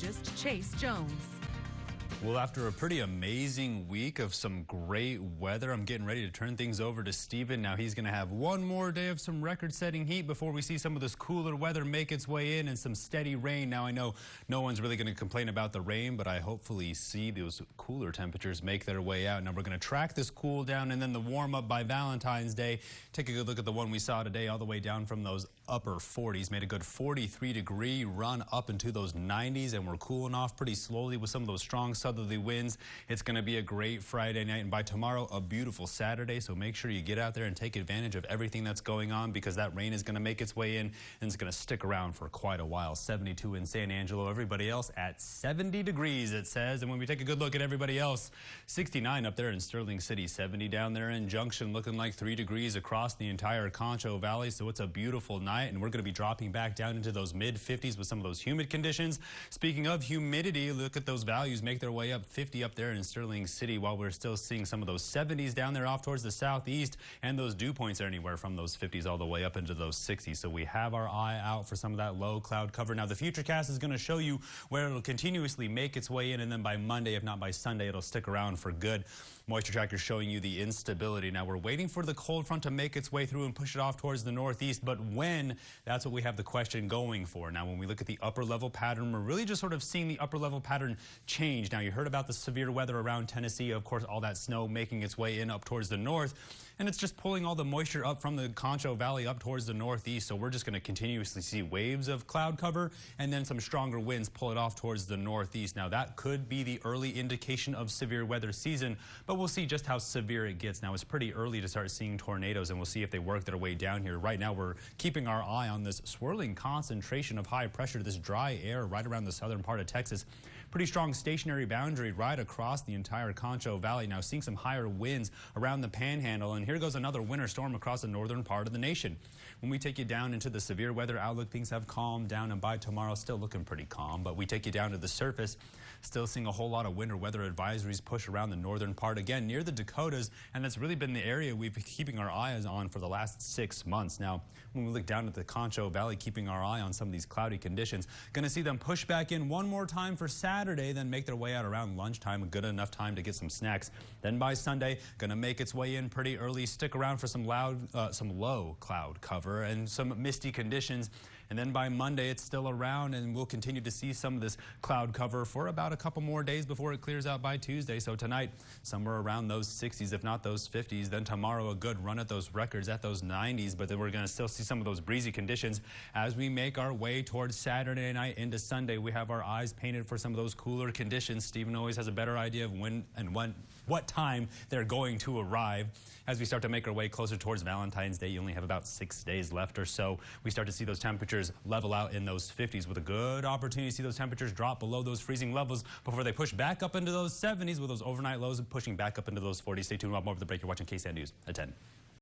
meteorologist Chase Jones. Well, after a pretty amazing week of some great weather, I'm getting ready to turn things over to Steven. Now he's going to have one more day of some record-setting heat before we see some of this cooler weather make its way in and some steady rain. Now I know no one's really going to complain about the rain, but I hopefully see those cooler temperatures make their way out. Now we're going to track this cool down and then the warm up by Valentine's Day. Take a good look at the one we saw today all the way down from those upper 40s. Made a good 43-degree run up into those 90s, and we're cooling off pretty slowly with some of those strong southerly winds. It's going to be a great Friday night, and by tomorrow, a beautiful Saturday. So make sure you get out there and take advantage of everything that's going on, because that rain is going to make its way in and it's going to stick around for quite a while. 72 in San Angelo, everybody else at 70 degrees, it says. And when we take a good look at everybody else, 69 up there in Sterling City, 70 down there in Junction, looking like 3 degrees across the entire Concho Valley. So it's a beautiful night, and we're going to be dropping back down into those mid-50s with some of those humid conditions. Speaking of humidity, look at those values make their way up. 50 up there in Sterling City, while we're still seeing some of those 70s down there off towards the southeast, and those dew points are anywhere from those 50s all the way up into those 60s. So we have our eye out for some of that low cloud cover. Now the Futurecast is going to show you where it'll continuously make its way in, and then by Monday, if not by Sunday, it'll stick around for good. Moisture tracker showing you the instability. Now we're waiting for the cold front to make its way through and push it off towards the northeast, but when? That's what we have the question going for. Now when we look at the upper level pattern, we're really just sort of seeing the upper level pattern change. Now you heard about the severe weather around Tennessee, of course, all that snow making its way in up towards the north, and it's just pulling all the moisture up from the Concho Valley up towards the northeast. So we're just going to continuously see waves of cloud cover and then some stronger winds pull it off towards the northeast. Now that could be the early indication of severe weather season, but we'll see just how severe it gets. Now it's pretty early to start seeing tornadoes, and we'll see if they work their way down here. Right now we're keeping our eye on this swirling concentration of high pressure, this dry air right around the southern part of Texas. Pretty strong stationary boundary right across the entire Concho Valley. Now seeing some higher winds around the Panhandle, and here goes another winter storm across the northern part of the nation. When we take you down into the severe weather outlook, things have calmed down, and by tomorrow still looking pretty calm, but we take you down to the surface, still seeing a whole lot of winter weather advisories push around the northern part again near the Dakotas, and that's really been the area we've been keeping our eyes on for the last 6 months. Now when we look down at the Concho Valley, keeping our eye on some of these cloudy conditions, going to see them push back in one more time for Saturday, then make their way out around lunchtime, a good enough time to get some snacks. Then by Sunday, going to make its way in pretty early, stick around for some low cloud cover and some misty conditions. And then by Monday, it's still around, and we'll continue to see some of this cloud cover for about a couple more days before it clears out by Tuesday. So tonight, somewhere around those 60s, if not those 50s. Then tomorrow, a good run at those records at those 90s, but then we're going to still see some of those breezy conditions as we make our way towards Saturday night into Sunday. We have our eyes painted for some of those cooler conditions. Stephen always has a better idea of when and what time they're going to arrive. As we start to make our way closer towards Valentine's Day, you only have about 6 days left or so. We start to see those temperatures level out in those 50s, with a good opportunity to see those temperatures drop below those freezing levels before they push back up into those 70s, with those overnight lows pushing back up into those 40s. Stay tuned. We'll have more of the break. You're watching KSAN News at 10.